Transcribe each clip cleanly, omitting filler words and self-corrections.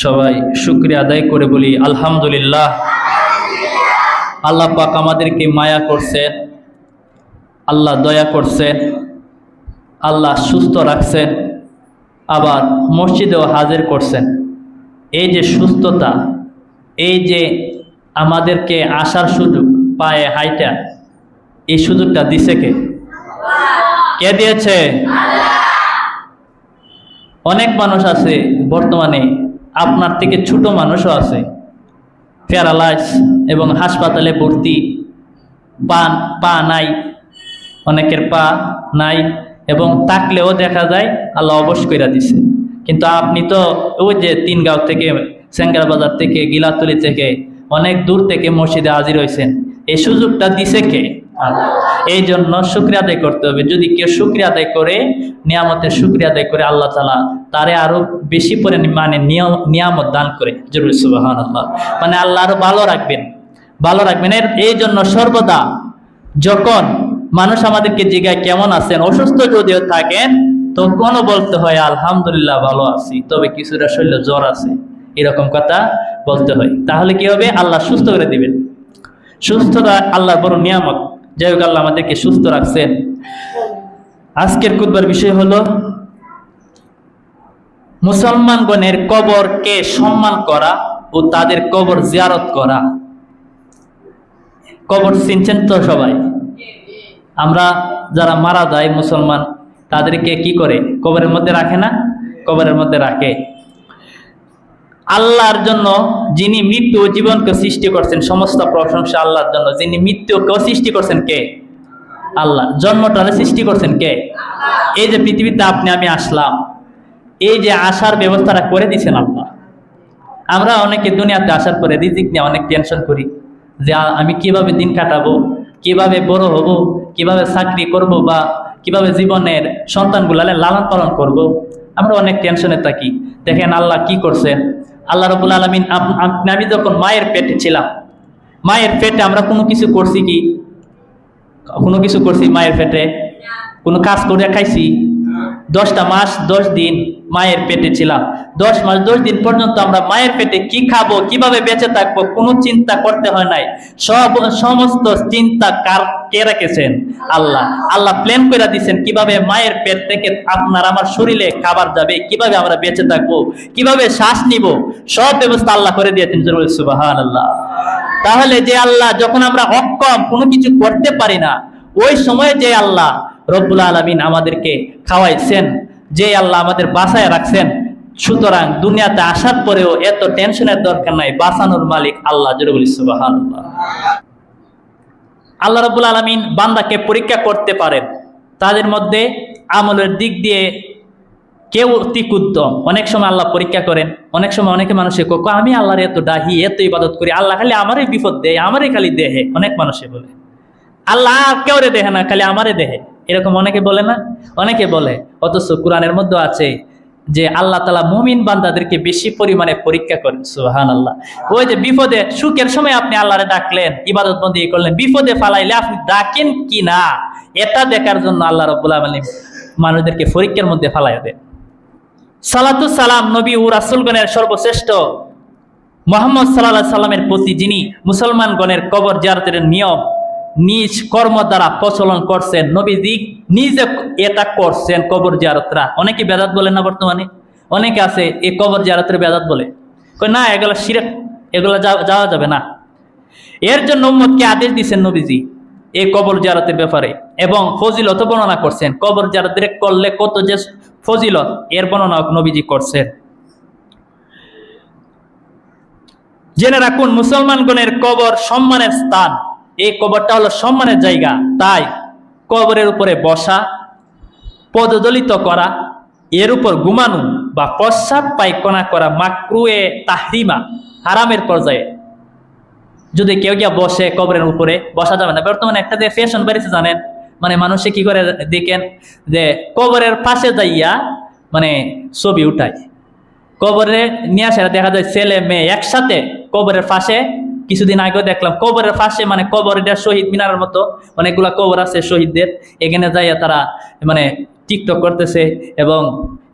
সবাই শুকরিয়া আদায় করে বলি আলহামদুলিল্লাহ। আল্লাহ পাক আমাদেরকে মায়া করছেন, আল্লাহ দয়া করছেন, আল্লাহ সুস্থ রাখছেন, আবার মসজিদেও হাজির করছেন। এই যে সুস্থতা, এই যে আমাদেরকে আসার সুযোগ, পায়ে হাইটা, এই সুযোগটা দিছে কে? কে দিয়েছে? অনেক মানুষ আছে বর্তমানে, আপনার থেকে ছোট মানুষও আছে, প্যারালাইজ এবং হাসপাতালে ভর্তি, পা নাই, অনেকের পা নাই, এবং থাকলেও দেখা যায় আল্লাহ অবশ করে দিছে। কিন্তু আপনি তো ওই যে তিনগাঁও থেকে, সেঙ্গারা বাজার থেকে, গিলাতলি থেকে, অনেক দূর থেকে মসজিদে হাজির হয়েছেন। এই সুযোগটা দিছে কে? এই জন্য শুকরিয়া আদায় করতে হবে। যদি কেউ শুকরিয়া আদায় করে, নিয়ামতের শুকরিয়া আদায় করে, আল্লাহ তাআলা তারে আরো বেশি পরিমাণে নিয়ামত দান করে। জরুর সুবহানাল্লাহ। মানে আল্লাহ আরো ভালো রাখবেন। এই জন্য সর্বদা যখন মানুষ আমাদেরকে জিজ্ঞাসা কেমন আছেন, অসুস্থ যদিও থাকেন, তখনও বলতে হয় আলহামদুলিল্লাহ ভালো আছি, তবে কিছুটা শরীরে জ্বর আছে, এরকম কথা বলতে হয়। তাহলে কি হবে? আল্লাহ সুস্থ করে দিবেন। সুস্থতা আল্লাহর বড় নিয়ামত। যাই হোক, আল্লাহ আমাদেরকে সুস্থ রাখছেন। আজকের খুতবার বিষয় হলো মুসলমানগণের কবরকে সম্মান করা ও তাদের কবর জিয়ারত করা। কবর চিনছেন তো সবাই? আমরা যারা মারা যায় মুসলমান, তাদেরকে কি করে? কবরের মধ্যে রাখে না? কবরের মধ্যে রাখে। আল্লাহর জন্য যিনি মৃত্যু ও জীবনকে সৃষ্টি করছেন, সমস্ত প্রশংসা আল্লাহর জন্য। যিনি মৃত্যুকেও সৃষ্টি করছেন কে? আল্লাহ। জন্মটারে সৃষ্টি করছেন কে? এই যে পৃথিবীতে আপনি আমি আসলাম, এই যে আসার ব্যবস্থাটা করে দিয়েছেন আল্লাহ। আমরা অনেকে দুনিয়াতে আসার পরে রিজিক নিয়ে অনেক টেনশন করি, যে আমি কিভাবে দিন কাটাবো, কিভাবে বড় হব, কিভাবে চাকরি করব, বা কিভাবে জীবনের সন্তানগুলা লালন পালন করব। আমরা অনেক টেনশনে থাকি। দেখেন আল্লাহ কি করছেন। আল্লাহ রাব্বুল আলামিন, আমি যখন মায়ের পেটে ছিলাম, মায়ের পেটে আমরা কোনো কিছু করছি কি? কোনো কিছু করছি মায়ের পেটে? কোনো কাজ করে খাইছি? 10টা মাস 10 দিন মায়ের পেটে ছিলাম। 10 মাস 10 দিন পর্যন্ত আমরা মায়ের পেটে কি খাবো, কিভাবে বেঁচে থাকবো, কোনো চিন্তা করতে হয় নাই। সমস্ত চিন্তা কে রেখেছেন? আল্লাহ। আল্লাহ প্ল্যান করে দিয়েছেন কিভাবে মায়ের পেট থেকে আপনার আমার শরীরে খাবার যাবে, কিভাবে আমরা বেঁচে থাকবো, কিভাবে শ্বাস নিব, সব ব্যবস্থা আল্লাহ করে দিয়েছেন। সুবহানাল্লাহ। তাহলে যে আল্লাহ, যখন আমরা অক্ষম, কোনো কিছু করতে পারি না, ওই সময়ে যে আল্লাহ রব্বুল আলামিন আমাদেরকে খাওয়াইছেন, যে আল্লাহ আমাদের বাঁচায় রাখছেন, সুতরাং দুনিয়াতে আসার পরেও এত টেনশনের দরকার নাই। বাঁচানোর মালিক আল্লাহ। জোরে বলি সুবহানাল্লাহ। আল্লাহ রব্বুল আলামিন বান্দাকে পরীক্ষা করতে পারেন। তাদের মধ্যে আমলের দিক দিয়ে কেউ অতি উত্তম, অনেক সময় আল্লাহ পরীক্ষা করেন। অনেক সময় অনেকে মানুষে আমি আল্লাহর এত ডাহি, এত ইবাদত করি, আল্লাহ খালি আমারই বিপদ দেয়, আমারই খালি দেহে। অনেক মানুষে বলে আল্লাহ কেউ রে দেহে না, খালি আমারে দেহে, এরকম অনেকে বলে না? অনেকে বলে। অথচ কোরআনের মধ্যে আছে যে আল্লাহ তাআলা মুমিন বান্দাদেরকে বেশি পরিমাণে পরীক্ষা করেন। সুবহানাল্লাহ। ওই যে বিপদে, সুখের সময় আপনি আল্লাহরে ডাকলেন, ইবাদত বন্দেগী করলেন, বিপদে ফালাইলে আপনি ডাকেন কি না, এটা দেখার জন্য আল্লাহ রাব্বুল আলামিন মানুষদেরকে পরীক্ষার মধ্যে ফালাইয়া দেন। সালাতু সালাম নবী ও রাসূলগণের সর্বশ্রেষ্ঠ মুহাম্মদ সাল্লাল্লাহু আলাইহি সাল্লামের প্রতি, যিনি মুসলমানগণের কবর জিয়ারতের নিয়ম নিজ কর্ম দ্বারা প্রচলন করছেন। নবীজি নিজে এটা করছেন, কবর জিয়ারতরা। অনেকে বেদাত বলেন না বর্তমানে? অনেকে আছে এই কবর জিয়ারতের বেদাত বলে, না এগুলো শিরক, এগুলো যাওয়া যাবে না। এর জন্য উম্মতকে আদেশ দিয়েছেন নবীজি এই কবর জিয়ারতের ব্যাপারে, এবং ফজিলত বর্ণনা করছেন। কবর জিয়ারত করলে কত যে ফজিলত, এর বর্ণনা নবীজি করছেন। জেনে রাখুন, মুসলমানগণের কবর সম্মানের স্থান। এই কবরটা হলো সম্মানের জায়গা। তাই কবরের উপরে বসা, পদদলিত করা, এর উপর ঘুমানো বা প্রস্রাব পায়খানা করা মাকরুহে তাহরিমা, হারামের পর্যায়ে। যদি কেউ গিয়া বসে কবরের উপরে, বসা যাবে না। বর্তমানে একটা যে ফ্যাশন বেরিয়েছে জানেন, মানে মানুষে কি করে দেখেন, যে কবরের পাশে যাইয়া মানে ছবি উঠায়, কবরে নিয়ে আসে, দেখা যায় ছেলে মেয়ে একসাথে কবরের পাশে। কিছুদিন আগেও দেখলাম কবরের পাশে, মানে কবর, এটা শহীদ মিনারের মতো অনেকগুলা কবর আছে শহীদদের, এখানে যাইয়া তারা মানে টিকটক করতেছে এবং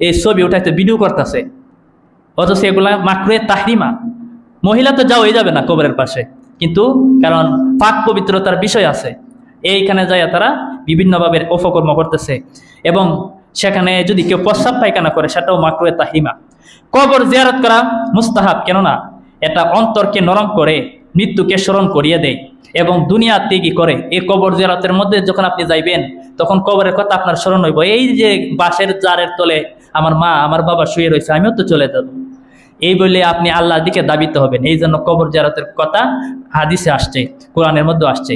এই ছবি উঠাইতে ভিডিও করতেছে। অথচ এগুলা মাকরুহে তাহরিমা। মহিলা তো যাওয়াই যাবে না কবরের পাশে, কিন্তু কারণ পাক পবিত্রতার বিষয় আছে, এইখানে যাইয়া তারা বিভিন্নভাবে অপকর্ম করতেছে। এবং সেখানে যদি কেউ প্রস্রাব পায়খানা করে সেটাও মাকরুহে তাহরিমা। কবর জিয়ারত করা মুস্তাহাব, কেননা এটা অন্তরকে নরম করে, মৃত্যুকে স্মরণ করিয়ে দেয় এবং দুনিয়া ত্যাগী করে। এই কবর জিয়ারতের মধ্যে যখন আপনি যাইবেন তখন কবরের কথা আপনার স্মরণ হইব, এই যে বাঁশের জারের তলে আমার মা আমার বাবা শুয়ে রয়েছে, আমিও তো চলে যাব, এই বলে আপনি আল্লাহর দিকে দাবিতে হবেন। এই জন্য কবর জিয়ারতের কথা হাদিসে আসছে, কোরআনের মধ্যে আসছে।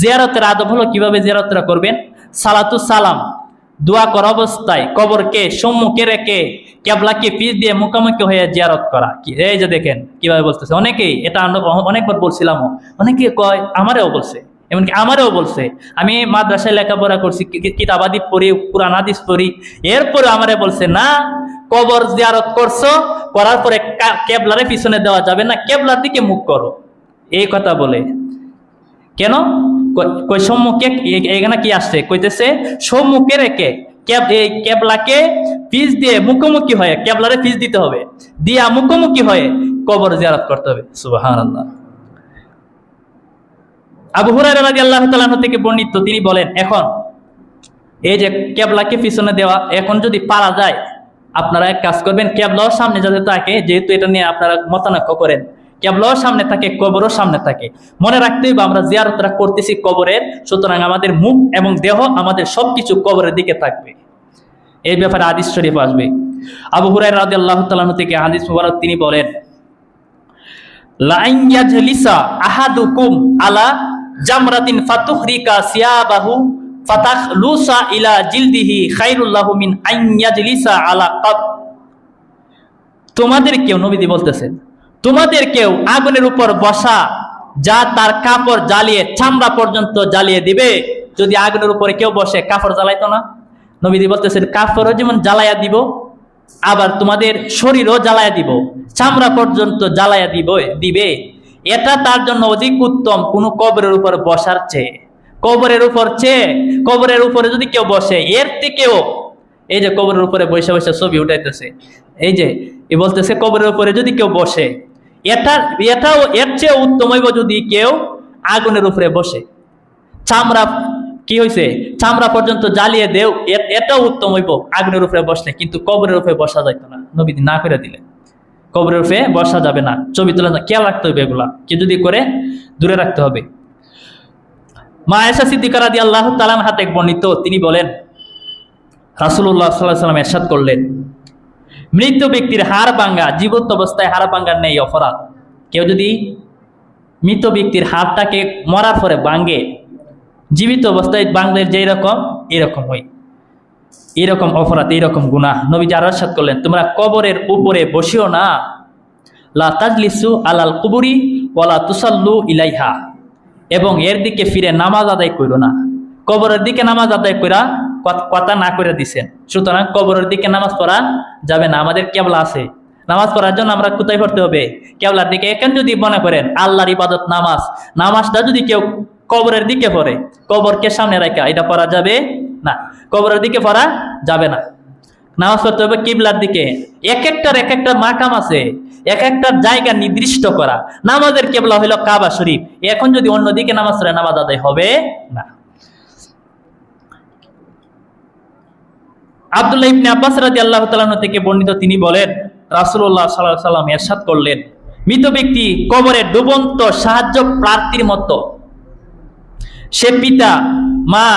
জিয়ারতের আদব হলো কিভাবে জিয়ারতরা করবেন। সালাতু সালাম, দোয়া করা অবস্থায় কবরকে সম্মুখে রেখে কেবলাকে পিছ দিয়ে মুখোমুখি হয়ে জিয়ারত করা। এই যে দেখেন কিভাবে বলতেছে, অনেকেই এটা অনেকবার বলছিলাম, অনেকে কয়, আমারেও বলছে, এমনকি আমারও বলছে, আমি মাদ্রাসায় লেখাপড়া করছি, কিতাবাদি পড়ি, কুরআন হাদিস পড়ি, এরপরে আমারে বলছে না, কবর জিয়ারত করছো, করার পরে কেবলারে পিছনে দেওয়া যাবে না, কেবলার দিকে মুখ করো, এই কথা বলে। কেন কই সম্মুখে, এখানে কি আসছে, কইতেছে সম্মুখে রেখে এই কেবলাকে পিছ দিয়ে মুখোমুখি হয়ে, কেবলারে পিছ দিতে হবে, দিয়া মুখোমুখি হয়ে কবর জিয়ারত করতে হবে। সুবহানাল্লাহ। আবু হুরায়রা রাদিয়াল্লাহু তাআলা থেকে বর্ণিত, তিনি বলেন, এখন এই যে কেবলাকে পিছনে দেওয়া, এখন যদি পারা যায় আপনারা এক কাজ করবেন, কেবলাও সামনে যাতে থাকে, যেহেতু এটা নিয়ে আপনারা মতানৈক্য করেন, কেবলাও সামনে থাকে, কবরও সামনে থাকে। মনে রাখতে হবে আমরা জিয়ারতরা করতেছি কবরের, সুতরাং আমাদের মুখ এবং দেহ, আমাদের সবকিছু কবরের দিকে থাকবে। এই ব্যাপারে হাদিস শরীফ আসবে। আবু হুরায়রা রাদিয়াল্লাহু তাআলা থেকে হাদিস মুবারক, তিনি বলেন, লা আন ইয়াজলিসা আহাদুকুম আলা জামরাতিন ফাতুহরিকা সিয়াবাহু ফাতাখলুসা ইলা জিলদিহি খায়রুল লাহু মিন আন ইয়াজলিসা আলা কাব। তোমাদের কেউ, নবীজি বলতেছেন, তোমাদের কেউ আগুনের উপর বসা, যা তার কাপড় জ্বালিয়ে চামড়া পর্যন্ত জ্বালিয়ে দিবে। যদি আগুনের উপরে কেউ বসে কাপড় জ্বালাইতো না, নবীজি বলতেছেন কাপড়ও যেমন জ্বালাইয়া দিব, আবার তোমাদের শরীরও জ্বালাইয়া দিব, চামড়া পর্যন্ত জ্বালাইয়া দিবে। এটা তার জন্য অধিক উত্তম কোন কবরের উপর বসার চেয়ে। কবরের উপরে যদি কেউ বসে, এর থেকেও, এই যে কবরের উপরে বসে বসে ছবি উঠাইতেছে, এই যে বলতেছে কবরের উপরে যদি কেউ বসে, এটাও এর চেয়ে উত্তম হইব যদি কেউ আগুনের উপরে বসে, চামড়া কি হয়েছে, চামড়া পর্যন্ত জ্বালিয়ে দেও, এটাও উত্তম হইব আগুনের উপরে বসলে। কিন্তু কবরের উপরে বসা যাইত না, নবীজি না করে দিলেন, কবরের উপরে বসা যাবে না, ছবি তোলা না, খেয়াল রাখতে হবে, এগুলা কি যদি করে দূরে রাখতে হবে। মা আয়েশা সিদ্দিকা রাদিয়াল্লাহু তাআলা আনহা থেকে বর্ণিত, তিনি বলেন, রাসূলুল্লাহ সাল্লাল্লাহু আলাইহি ওয়াসাল্লাম ইরশাদ করলেন, মৃত ব্যক্তির হাড় ভাঙা জীবিত অবস্থায় হাড় ভাঙার নেই অপরাধ। কেউ যদি মৃত ব্যক্তির হাড়টাকে মরার পরে ভাঙে, জীবিত অবস্থায় ভাঙলে যেই রকম, এরকম হয়, এরকম অপরাধ, এইরকম গুনাহ। নবীজি আরো ইরশাদ করলেন, তোমরা কবরের উপরে বসিও না, লা তাজলিসু আলাল কুবুরি ওয়ালা তুসাল্লু ইলাইহা, এবং এর দিকে ফিরে নামাজ আদায় করো না। কবরের দিকে নামাজ আদায় করা কথা না করে দিছেন, সুতরাং কবরের দিকে নামাজ পড়া যাবে না। আমাদের কেবলা আছে, নামাজ পড়ার জন্য আমরা কোথায় পড়তে হবে, কেবলার দিকে। এখন যদি মনে করেন আল্লাহর ইবাদত নামাজটা যদি কেউ কবরের দিকে পড়ে, কবরকে সামনে রাখা, এটা পড়া যাবে না, কবরের দিকে পড়া যাবে না। নামাজ পড়তে হবে কিবলার দিকে। এক একটা মাকাম আছে, এক একটা জায়গা নির্দিষ্ট করা। নামাজের কেবলা হইল কাবা শরীফ, এখন যদি অন্যদিকে নামাজ পড়ে নামাজ আদায় হবে না। আব্দুল্লাহ ইবনে আব্বাস রাদিয়াল্লাহু তাআলা থেকে বর্ণিত, তিনি বলেন, রাসূলুল্লাহ সাল্লাল্লাহু আলাইহি ওয়াসাল্লাম ইরশাদ করলেন, মৃত ব্যক্তি কবরে ডুবন্ত সাহায্য প্রার্থীর মতো। সে পিতা, মা,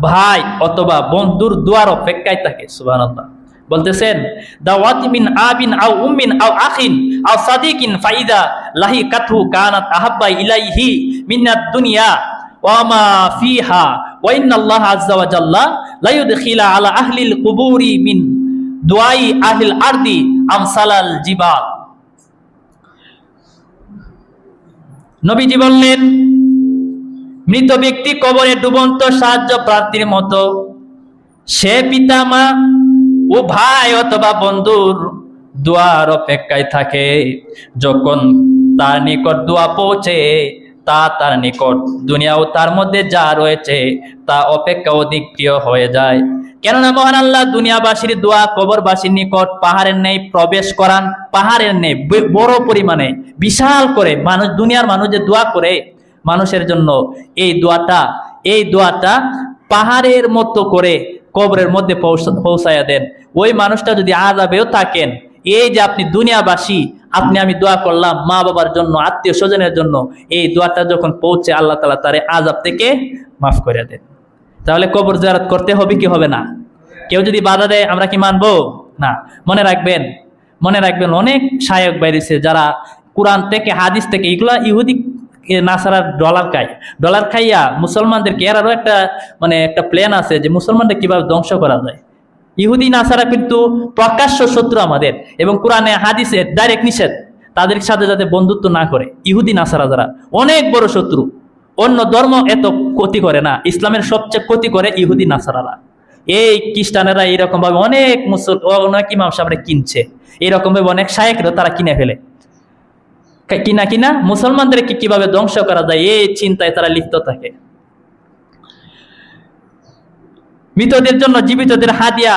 ভাই অথবা বন্ধুর দুয়ার অপেক্ষায় থাকে। সুবহানাল্লাহ। বলতেছেন, দাওয়াতি মিন আবিন আও উম্মিন আও আখিন আও সাদিকিন ফাইদা লাহি কাতহু কানাত আহাব্বা ইলাইহি মিনাদ দুনিয়া ওয়া মা ফিহা ওয়া ইন্নাল্লাহা আযজা ওয়া জাল্লা লা ইউদখিলা আলা আহলিল কুবুরি মিন দুআই আহলিল আরদি আমসালাল জিবাল। নবীজি বললেন, মৃত ব্যক্তি কবরে ডুবন্ত সাহায্য প্রার্থীর মতো। সে পিতা, মা ও ভাই অথবা বন্ধুর দোয়ার অপেক্ষায় থাকে। যখন তার নিকট দোয়া পৌঁছে, তা তার নিকট দুনিয়া ও তার মধ্যে যা রয়েছে তা অপেক্ষা অধিক প্রিয় হয়ে যায়। কেননা মহান আল্লাহ দুনিয়াবাসীর দোয়া কবরবাসীর নিকট পাহাড়ের ন্যায় প্রবেশ করান, পাহাড়ের ন্যায় বড় পরিমাণে বিশাল করে মানুষ, দুনিয়ার মানুষ যে দোয়া করে মানুষের জন্য, এই দোয়াটা পাহাড়ের মতো করে কবরের মধ্যে পৌঁছায়া দেন। ওই মানুষটা যদি আযাবেও থাকেন, এই যে আপনি দুনিয়াবাসী, আমি দোয়া করলাম মা বাবার জন্য, আত্মীয় স্বজনের জন্য, এই দোয়াটা যখন পৌঁছে আল্লাহ তাআলা তার আযাব থেকে মাফ করে দেন। তাহলে কবর জিয়ারত করতে হবে কি হবে না? কেউ যদি বাধা দেয় আমরা কি মানবো? না। মনে রাখবেন অনেক শায়ক বাইরেছে যারা কোরআন থেকে হাদিস থেকে এগুলা ইহুদি নাসারার ডলার খাইয়া মুসলমানদেরকে, এরারও একটা প্ল্যান আছে যে মুসলমানদের কিভাবে ধ্বংস করা যায়। ইহুদি নাসারা কিন্তু প্রকাশ্য শত্রু আমাদের, এবং কোরআনে হাদিসে ডাইরেক্ট নিষেধ তাদের সাথে যাতে বন্ধুত্ব না করে। ইহুদি নাসারা যারা অনেক বড় শত্রু, অন্য ধর্ম এত ক্ষতি করে না, ইসলামের সবচেয়ে ক্ষতি করে ইহুদি নাসারারা। এই খ্রিস্টানেরা এইরকম ভাবে অনেক ইমাম সাহেবরা কিনছে, এইরকম ভাবে অনেক শায়েখরা তারা কিনে ফেলে, কিনা মুসলমানদেরকে কিভাবে ধ্বংস করা যায় এই চিন্তায় তারা লিপ্ত থাকে। মৃতদের জন্য জীবিতদের হাদিয়া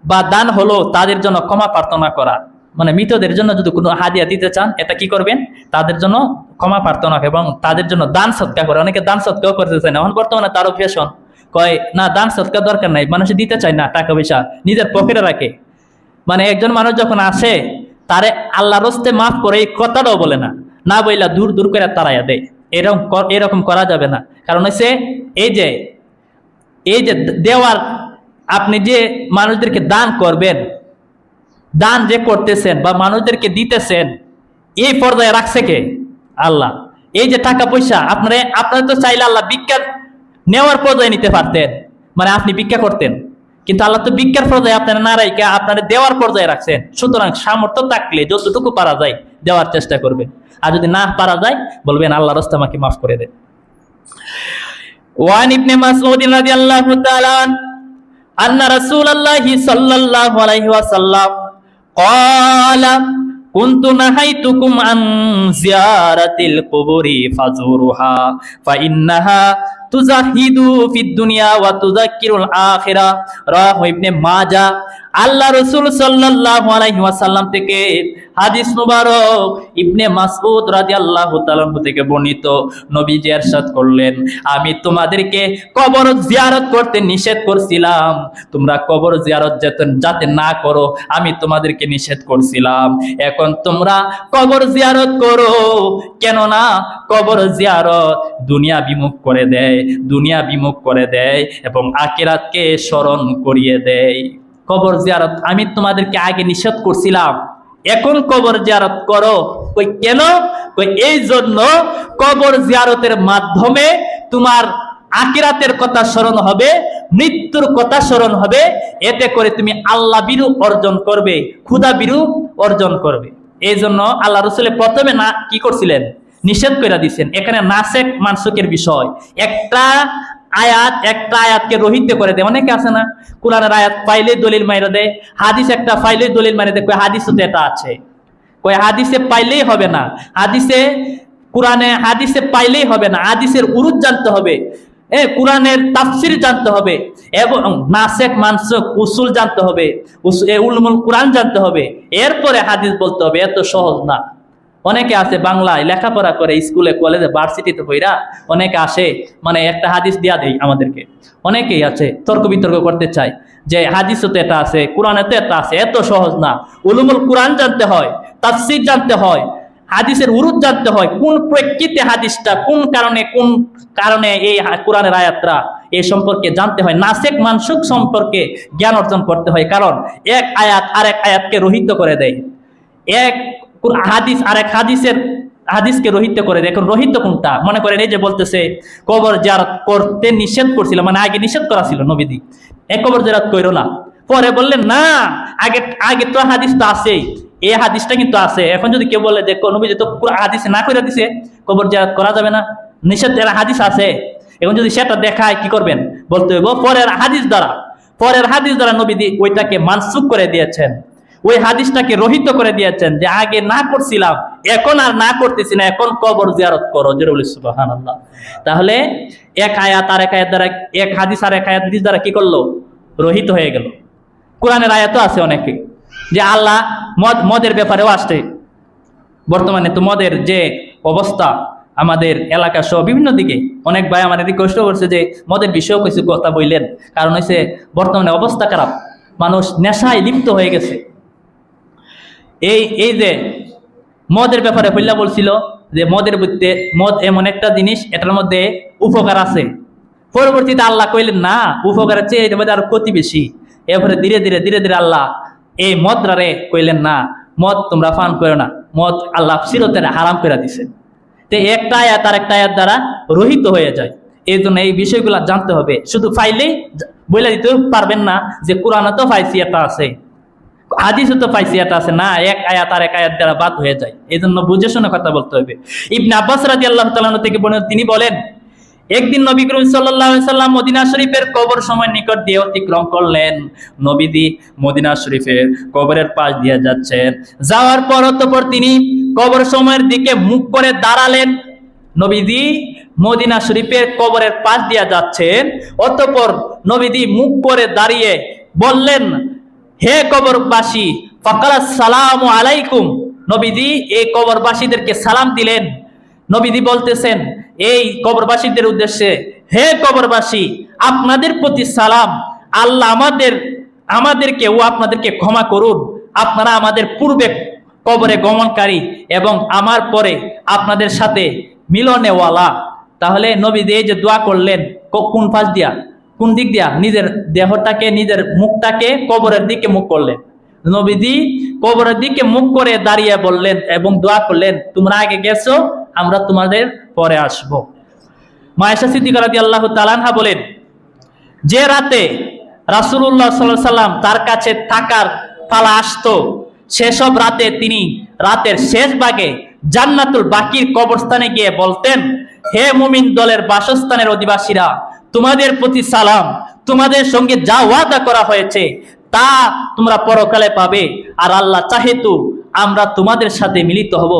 বা দান হলো তাদের জন্য ক্ষমা প্রার্থনা করা। মানে মৃতদের জন্য যদি কোনো হাদিয়া দিতে চান, এটা কি করবেন? তাদের জন্য ক্ষমা প্রার্থনা এবং তাদের জন্য দান সৎকার করে। অনেকে দান সৎকার করতে চায় না, এখন বর্তমানে তারও ফ্যাশন, কয় না দান সৎকার দরকার নাই, মানুষ দিতে চায় না, টাকা পয়সা নিজের পকেটে রাখে। মানে একজন মানুষ যখন আসে তারে আল্লাহর রাস্তে মাফ করে এই কথাটাও বলে না, না বইলা দূর দূর করে তাড়াইয়া দেয়। এরকম করা যাবে না। কারণ হচ্ছে এই যে দেওয়ার, আপনি যে মানুষদেরকে দান করবেন, দান যে করতেছেন বা মানুষদেরকে দিতেছেন, এই পর্যায়ে রাখছে কে? আল্লাহ। এই যে টাকা পয়সা আপনারা তো চাইলে আল্লাহ ভিক্ষা নেওয়ার পর্যায়ে নিতে পারতেন, মানে আপনি ভিক্ষা করতেন, কিন্তু আল্লাহ তো ভিক্ষার পর্যায়ে আপনারা না রাখে আপনারা দেওয়ার পর্যায়ে রাখছেন। সুতরাং সামর্থ্য থাকলে যতটুকু পারা যায় দেওয়ার চেষ্টা করবেন, আর যদি না পারা যায় বলবেন আল্লাহ রাস্তা আমাকে মাফ করে দেন। ওয়ান ইবনে মাসউদ রাদিয়াল্লাহু তাআলা আন্না রাসূলুল্লাহি সাল্লাল্লাহু আলাইহি ওয়াসাল্লাম ক্বালা কুনতু নাহাইতুকুম আন জিয়ারাতিল কুবুরি ফাজুরুহা ফাইন্নাহা তুজাহিদু ফিদ দুনিয়া ওয়া তুযাক্কিরুল আখিরা। রাওয়াহু ইবনে মাজাহ। আল্লাহ রাসূল সাল্লাল্লাহু আলাইহি ওয়াসাল্লাম থেকে হাদিস মুবারক ইবনে মাসউদ রাদিয়াল্লাহু তাআলা থেকে বর্ণিত, নবীজি ইরশাদ করলেন, আমি তোমাদেরকে কবর জিয়ারত করতে নিষেধ করছিলাম, তোমরা কবর জিয়ারত যাতে না করো আমি তোমাদেরকে নিষেধ করছিলাম। এখন তোমরা কবর জিয়ারত করো, কেননা কবর জিয়ারত দুনিয়া বিমুখ করে দেয় এবং আখিরাতকে স্মরণ করিয়ে দেয়। কবর জিয়ারত আমি তোমাদেরকে আগে নিষেধ করছিলাম, এখন কবর জিয়ারত করো। কেন? এই জন্য কবর জিয়ারতের মাধ্যমে তোমার আখিরাতের কথা স্মরণ হবে, মৃত্যুর কথা স্মরণ হবে, এতে করে তুমি আল্লাহ বিরু অর্জন করবে, খুদা বিরু অর্জন করবে। এই জন্য আল্লাহ রাসূল প্রথমে না কি করছিলেন? নিষেধ করে দিয়েছেন। এখানে নাসেক মানসুকের বিষয়, একটা আয়াতকে রহিত করে দেয়। অনেকে আছে না, কোরআনের আয়াত পাইলে দলিল মাইরা দেয়, হাদিস একটা পাইলে দলিল মাইরা দেয়, হাদিসে তো এটা আছে, হাদিসে পাইলেই হবে না, কোরআনে হাদিসে পাইলেই হবে না, হাদিসের উরুদ জানতে হবে, কোরআনের তাফসির জানতে হবে, এবং নাসেক মানসুক উসুল জানতে হবে, উলুমুল কোরআন জানতে হবে, এরপরে হাদিস বলতে হবে। এত সহজ না। অনেকে আছে বাংলায় লেখাপড়া করে, স্কুলে কলেজে ভার্সিটিতে পড়া, অনেকে আসে মানে একটা হাদিস দিয়া দেয় আমাদেরকে। অনেকেই আছে তর্ক বিতর্ক করতে চায় যে হাদিসও তো এটা আছে, কোরআনে তো এটা আছে। এত সহজ না। উলুমুল কোরআন জানতে হয়, তাফসির জানতে হয়, হাদিসের উরুদ জানতে হয়, কোন প্রেক্ষিতে হাদিসটা, কোন কারণে এই কোরআনের আয়াতরা এই সম্পর্কে জানতে হয়। নাসেক মানসুক সম্পর্কে জ্ঞান অর্জন করতে হয়, কারণ এক আয়াত আরেক আয়াতকে রহিত করে দেয়, এক হাদিস আরেক হাদিসকে রহিত করে দেয়। এখন রহিত কোনটা? মনে করেন এই যে বলতেছে কবর জিয়ারত করতে নিষেধ করছিল, মানে আগে নিষেধ করা ছিল নবীজি, কবর জিয়ারত করো না, পরে বললেন না আগে তো হাদিস তো আছেই, এই হাদিসটা কিন্তু আছে। এখন যদি কেউ বলে যে নবীজি তো হাদিসে না করে দিছে, কবর জিয়ারত করা যাবে না, নিষেধ হাদিস আছে, এখন যদি সেটা দেখায় কি করবেন? বলতে হইব পরের হাদিস দ্বারা নবীজি ওইটাকে মানসুখ করে দিয়েছেন, ওই হাদিসটাকে রহিত করে দিয়েছেন, যে আগে না করছিলাম এখন আর না করতেছি না, এখন কবর জিয়ারত করো। সুবহানাল্লাহ। তাহলে এক আয়াত আর এক আয়াত দ্বারা, এক হাদিস আর এক হাদিস দ্বারা কি করলো? রহিত হয়ে গেল। কোরআনের আয়াতও আছে অনেকে যে আল্লাহ মদের ব্যাপারেও আসছে। বর্তমানে তো মদের যে অবস্থা আমাদের এলাকা সহ বিভিন্ন দিকে, অনেক ভাই আমাদের রিকোয়েস্ট করছে যে মদের বিষয়েও কিছু কথা বললেন, কারণ হচ্ছে বর্তমানে অবস্থা খারাপ, মানুষ নেশায় লিপ্ত হয়ে গেছে। এই যে মদের ব্যাপারে হইলা বলছিল যে মদের মধ্যে মদ এমন একটা জিনিস, এটার মধ্যে উপকার আছে। পরবর্তীতে আল্লাহ কইলেন না, উপকারের চেয়ে এর মধ্যে আরো ক্ষতি বেশি। এরপরে ধীরে ধীরে ধীরে ধীরে আল্লাহ এই মদরারে কইলেন না, মদ তোমরা পান করো না, মদ আল্লাহ চিরতরে হারাম করে দিছে। তো একটা আয়াত আর একটা আয়াত দ্বারা রহিত হয়ে যায়। এই জন্য এই বিষয়গুলো জানতে হবে। শুধু ফাইলেই বলে দিতে পারবেন না যে কোরআনে তো পাইছি এটা আছে, হাদিসে তো পাইছি এটা আছে, না, এক আয়াত আর এক আয়াত দ্বারা বাদ হয়ে যায়। এই জন্য বুঝে শুনে কথা বলতে হবে। ইবনে আব্বাস রাদিয়াল্লাহু তাআলা আনহু থেকে বর্ণিত, তিনি বলেন, একদিন নবী করিম সাল্লাল্লাহু আলাইহি সাল্লাম মদিনা শরীফের কবর সময় নিকট দিয়ে অতিক্রম করলেন। নবীজি মদিনা শরীফের কবরের পাশ দিয়ে যাচ্ছেন। যাওয়ার পর অতঃপর তিনি কবর সময়ের দিকে মুখ করে দাঁড়ালেন। নবীজি মদিনা শরীফের কবরের পাশ দিয়ে যাচ্ছেন, অতঃপর নবীজি মুখ করে দাঁড়িয়ে বললেন, হে কবরবাসী, ফাকালা সালামু আলাইকুম। নবীজি এই কবরবাসীদেরকে সালাম দিলেন। নবীজি বলতেছেন এই কবরবাসীদের উদ্দেশ্যে, হে কবরবাসী, আপনাদের প্রতি সালাম। আল্লাহ আমাদেরকে ও আপনাদেরকে ক্ষমা করুন। আপনারা আমাদের পূর্বে কবরে গমনকারী এবং আমার পরে আপনাদের সাথে মিলনেওয়ালা। তাহলে নবীজি এই যে দোয়া করলেন, কোন পাশ দিয়া, কোন দিক দিয়া? নিজের দেহটাকে, নিজের মুখটাকে কবরের দিকে মুখ করলেন। নবীজি কবরের দিকে মুখ করে দাঁড়িয়ে বললেন এবং দোয়া করলেন, তোমরা আগে গেছো, আমরা তোমাদের পরে আসব। মা আয়েশা সিদ্দিকা রাদিয়াল্লাহু তাআলা আনহা বলেন, যে রাতে রাসূলুল্লাহ সাল্লাল্লাহু আলাইহি সাল্লাম তার কাছে থাকার পালা আসতো, সেসব রাতে তিনি রাতের শেষ ভাগে জান্নাতুল বাকির কবরস্থানে গিয়ে বলতেন, হে মুমিন দলের বাসস্থানের অধিবাসীরা, তোমাদের প্রতি সালাম। তোমাদের সঙ্গে যা ওয়াদা করা হয়েছে তা তোমরা পরকালে পাবে, আর আল্লাহ চাহেতু আমরা তোমাদের সাথে মিলিত হব।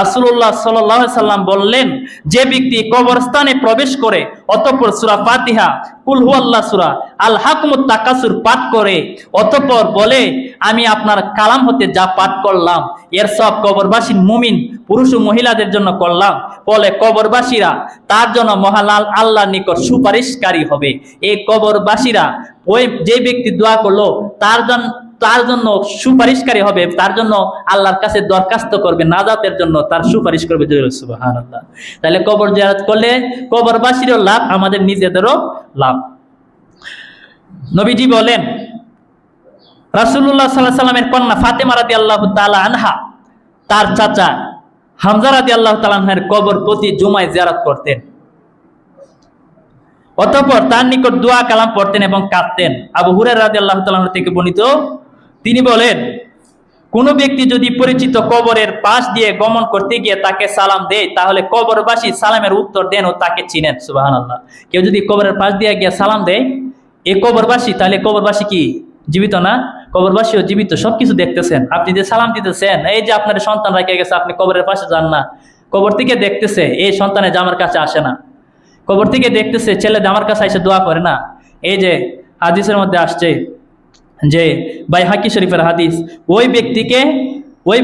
রাসূলুল্লাহ সাল্লাল্লাহু আলাইহি সাল্লাম বললেন, যে ব্যক্তি কবরস্থানে প্রবেশ করে অতঃপর সূরা ফাতিহা, কুল হুয়াল্লাহ সূরা, আল হাকুমুত তাকাসুর পাঠ করে অতঃপর বলে, আমি আপনার কালাম হতে যা পাঠ করলাম এর সব কবরবাসী মুমিন পুরুষ ও মহিলাদের জন্য করলাম, বলে কবরবাসীরা তার জন্য মহান আল্লাহর নিকট সুপারিশকারী হবে। এই কবরবাসীরা ওই যে ব্যক্তি দোয়া করলো তার জন্য সুপারিশকারী হবে, তার জন্য আল্লাহর কাছে দরখাস্ত করবে, নাজাতের জন্য তার সুপারিশ করবে। সুবহানাল্লাহ। তাহলে কবর জিয়ারত করলে কবরবাসীরও লাভ, আমাদের নিজেদেরও লাভ। নবীজি বলেন, রাসূলুল্লাহ সাল্লাল্লাহু আলাইহি সাল্লামের কন্যা ফাতেমা রাদিয়াল্লাহু তাআলা আনহা তার চাচা হামজা রাদিয়াল্লাহু তাআলা আনহার কবর প্রতি জুমায় জিয়ারত করতেন। অতঃপর তার নিকট দোয়া কালাম পড়তেন এবং কাঁদতেন। আবু হুরায়রা রাদিয়াল্লাহু তাআলা থেকে বর্ণিত, তিনি বলেন, কোন ব্যক্তি যদি পরিচিত কবরের পাশ দিয়ে গমন করতে গিয়ে তাকে সালাম দেয়, তাহলে কবরবাসী সালামের উত্তর দেন ও তাকে চিনেন। সুবহানাল্লাহ। কেউ যদি কবরের পাশ দিয়ে গিয়ে সালাম দেয় এই কবরবাসী, তাহলে কবরবাসী কি জীবিত না? কবরবাসীও জীবিত, সবকিছু দেখতেছেন। আপনি যে সালাম দিতেছেন, এই যে আপনার সন্তান রেখে গেছে, আপনি কবরের পাশে যান না, কবর থেকে দেখতেছে এই সন্তানের যে আমার কাছে আসে না, কবর থেকে দেখতেছে ছেলে যে আমার কাছে এসে দোয়া করে না। এই যে হাদিসের মধ্যে আসছে যে বাইহাকি শরীফের হাদিস, ওই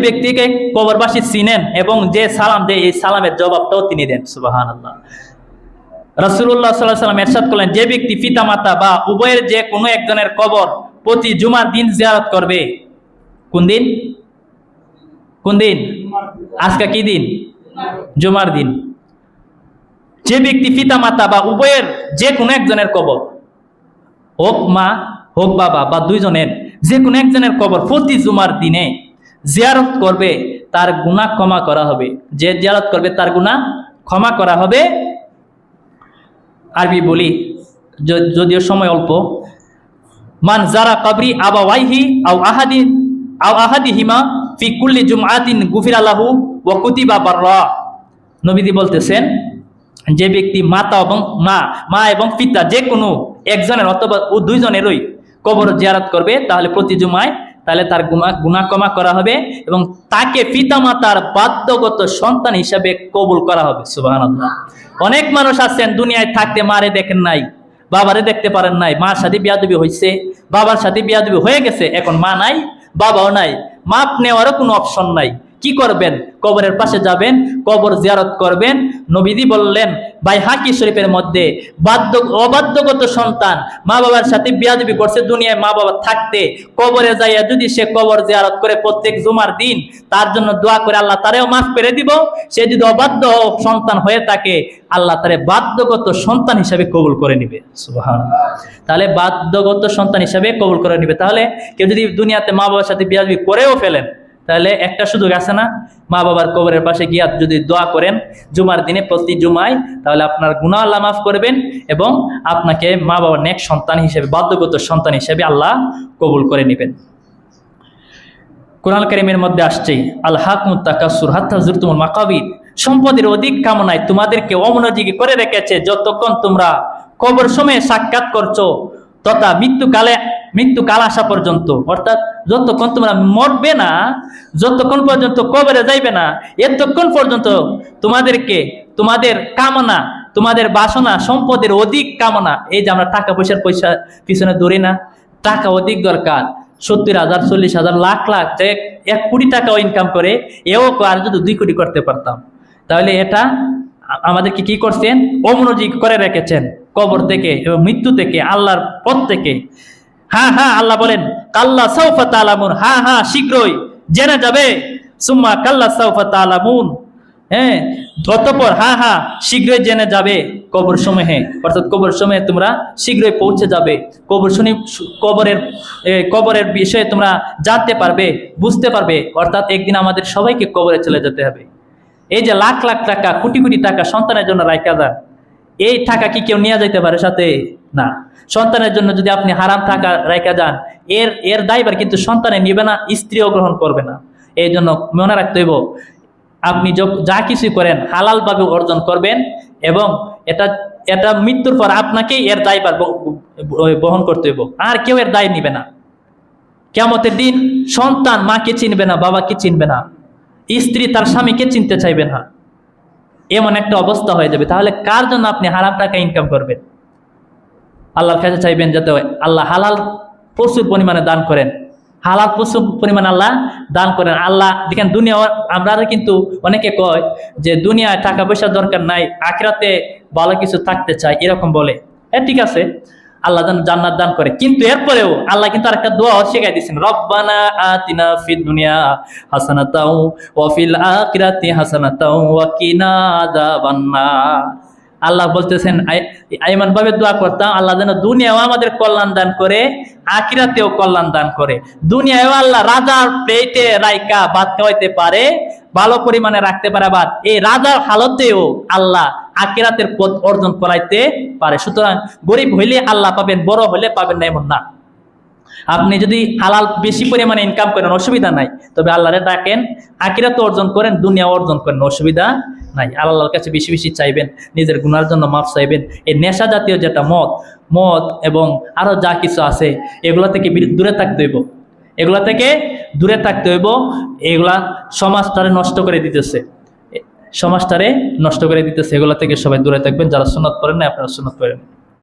ব্যক্তিকে কবরবাসী চিনেন এবং যে সালাম দেয় এই সালামের জবাবটাও তিনি দেন। সুবহানাল্লাহ। রাসূলুল্লাহ সাল্লাল্লাহু আলাইহি সাল্লাম ইরশাদ করলেন, যে ব্যক্তি পিতামাতা বা উভয়ের যে কোনো একজনের কবর প্রতি জুমার দিন জিয়ারত করবে। কোন দিন? কোন দিন? আজকে কি দিন? জুমার দিন। যে ব্যক্তি পিতামাতা বা উভয়ের যে কোনো একজনের কবর, হোক মা হোক বাবা বা দুইজনের যে কোনো একজনের কবর প্রতি জুমার দিনে জিয়ারত করবে, তার গুনাহ ক্ষমা করা হবে। যে জিয়ারত করবে তার গুনাহ ক্ষমা করা হবে। আরবি বলি, যদিও সময় অল্প। মান যারা কবরি আবাওয়াইহি আও আহাদিহিমা ফি কুল্লি জুমআতিন গুফিরা লাহু ওয়া কুতিবা বাররা। নবীজি বলতেছেন, যে ব্যক্তি মা এবং পিতা যে কোনো একজনের অথবা দুইজনেরই কবর জিয়ারত করবে, তাহলে প্রতি জুমায় তাহলে তার গুনাহ ক্ষমা করা হবে এবং তাকে পিতামাতার বাধ্যগত সন্তান হিসাবে কবুল করা হবে। সুবহানাল্লাহ। অনেক মানুষ আছেন দুনিয়ায় থাকতে মারে দেখেন নাই, বাবারে দেখতে পারেন নাই, মার সাথে বিয়াদবি হয়েছে, বাবার সাথে বিয়াদবি হয়ে গেছে, এখন মা নাই বাবাও নাই, মাপ নেওয়ারও কোনো অপশন নাই। কি করবেন? কবরের পাশে যাবেন, কবর জিয়ারত করবেন। নবীজি বললেন বাইহাকি শরীফের মধ্যে, অবাধ্যগত সন্তান মা বাবার সাথে বিয়াদবি করছে দুনিয়ায় মা বাবা থাকতে, কবরে যাইয়া যদি সে কবর জিয়ারত করে প্রত্যেক জুমার দিন তার জন্য দোয়া করে, আল্লাহ তারেও মাফ করে দিব। সে যদি অবাধ্য সন্তান হয়ে থাকে, আল্লাহ তারে বাধ্যগত সন্তান হিসাবে কবুল করে নিবে। সুবহানাল্লাহ। তাহলে বাধ্যগত সন্তান হিসাবে কবুল করে নিবে। তাহলে কেউ যদি দুনিয়াতে মা বাবার সাথে বিয়াদবি করেও ফেলেন, তাহলে একটা সুযোগ আছে না, মা বাবার কবরের পাশে গিয়া যদি দোয়া করেন জুমার দিনে, প্রতি জুমায়, তাহলে আপনার গুনাহ আল্লাহ মাফ করবেন এবং আপনাকে মা বাবার নেক সন্তান হিসেবে, বাধ্যগত সন্তান হিসেবে আল্লাহ কবুল করে নেবেন। কোরআন কারীমের মধ্যে আসছে আলহাকুমুত তাকাসুর হাত্তা যুরতুমুল মাকাবির, সম্পদের অধিক কামনায় তোমাদেরকে অমনোযোগী করে রেখেছে যতক্ষণ তোমরা কবর সময়ে সাক্ষাৎ করছো তথা মৃত্যুকাল আসা পর্যন্ত। অর্থাৎ যতক্ষণ তোমরা মরবে না, যতক্ষণ পর্যন্ত কবরে যাইবে না, এতক্ষণ পর্যন্ত তোমাদের কামনা, তোমাদের বাসনা, সম্পদের অধিক কামনা। এই যে আমরা টাকা পয়সার পিছনে দৌড়ি না, টাকা অধিক দরকার, 70,000, 40,000, লাখ লাখ, 1 কোটি টাকাও ইনকাম করে, এও আর যদি 2 কোটি করতে পারতাম, তাহলে এটা আমাদেরকে কি করছেন? অমনোযোগী করে রেখেছেন কবর থেকে এবং মৃত্যু থেকে, আল্লাহর পথ থেকে। হ্যাঁ হ্যাঁ, আল্লাহ বলেন কাল্লা সাউফা তাআলামুন, হ্যাঁ হ্যাঁ শীঘ্রই জেনে যাবে, সুম্মা কাল্লা সাউফা তাআলামুন, হ্যাঁ অতঃপর হ্যাঁ হ্যাঁ শীঘ্রই জেনে যাবে কবর সমূহে। অর্থাৎ কবর সমূহে তোমরা শীঘ্রই পৌঁছে যাবে, কবরের বিষয়ে তোমরা জানতে পারবে, বুঝতে পারবে। অর্থাৎ একদিন আমাদের সবাইকে কবরে চলে যেতে হবে। এই যে লাখ লাখ টাকা, কোটি কোটি টাকা সন্তানের জন্য রাইখা দেন, এই টাকা কি কেউ নিয়ে যাইতে পারে সাথে? না। সন্তানের জন্য যদি আপনি হারাম টাকা রাইখা যান, এর দায়ভার কিন্তু সন্তানে নিবে না, স্ত্রীও গ্রহণ করবে না। এই জন্য মনে রাখতে হইব, আপনি যা কিছু করেন হালাল ভাবে অর্জন করবেন এবং এটা মৃত্যুর পর আপনাকেই এর দায়ভার বহন করতে হইব, আর কেউ এর দায় নিবে না। কিয়ামতের দিন সন্তান মাকে চিনবে না, বাবাকে চিনবে না, স্ত্রী তার স্বামীকে চিনতে চাইবে না, এমন একটা অবস্থা হয়ে যাবে। তাহলে কার জন্য আপনি হারাম টাকা ইনকাম করবেন? আল্লাহর কাছে চাইবেন যাতে আল্লাহ হালাল প্রচুর পরিমাণে দান করেন, হালাল প্রচুর পরিমাণে আল্লাহ দান করেন। আল্লাহ দেখেন, দুনিয়া আমরা কিন্তু অনেকে কয় যে দুনিয়ায় টাকা পয়সা দরকার নাই, আখিরাতে ভালো কিছু থাকতে চাই, এরকম বলে। হ্যাঁ ঠিক আছে, আল্লাহ যেন জান্নাত দান করে, কিন্তু এরপরেও আল্লাহ কিন্তু আরেকটা দোয়া শেখাই দিয়েছেন, রব্বানা আতিনা ফিদ দুনিয়া হাসানাতাও ওয়া ফিল আখিরাতি হাসানাতাও ওয়া কিনা আযাবান্নার। আল্লাহ বলতেছেন এমন ভাবে দোয়া করতাম, আল্লাহ যেন দুনিয়াও আমাদের কল্যাণ দান করে, আখিরাতেও কল্যাণ দান করে। দুনিয়ায়ও আল্লাহ রাজার পেটে রাইকা ভাত খাওয়াইতে পারে, ভালো পরিমাণে রাখতে পারে, আবার এই রাজার হালতেও আল্লাহ আখিরাতের পথ অর্জন করাইতে পারে। সুতরাং গরিব হইলে আল্লাহ পাবেন, বড় হইলে পাবেন না এমন না। আপনি যদি হালাল বেশি পরিমাণে ইনকাম করেন অসুবিধা নাই, তবে আল্লাহরে ডাকেন, আখিরাত অর্জন করেন, দুনিয়া অর্জন করেন, অসুবিধা নাই। আল্লাহর কাছে বেশি বেশি চাইবেন, নিজের গুনার জন্য মাফ চাইবেন। এই নেশা জাতীয় যেটা মদ এবং আরো যা কিছু আছে, এগুলা থেকে দূরে থাকতে হইব, এগুলা থেকে দূরে থাকতে হইব। এগুলা সমাজটারে নষ্ট করে দিতেছে, এগুলা থেকে সবাই দূরে থাকবেন। যারা সুন্নাত পড়েন না, আপনারা সুন্নাত পড়েন।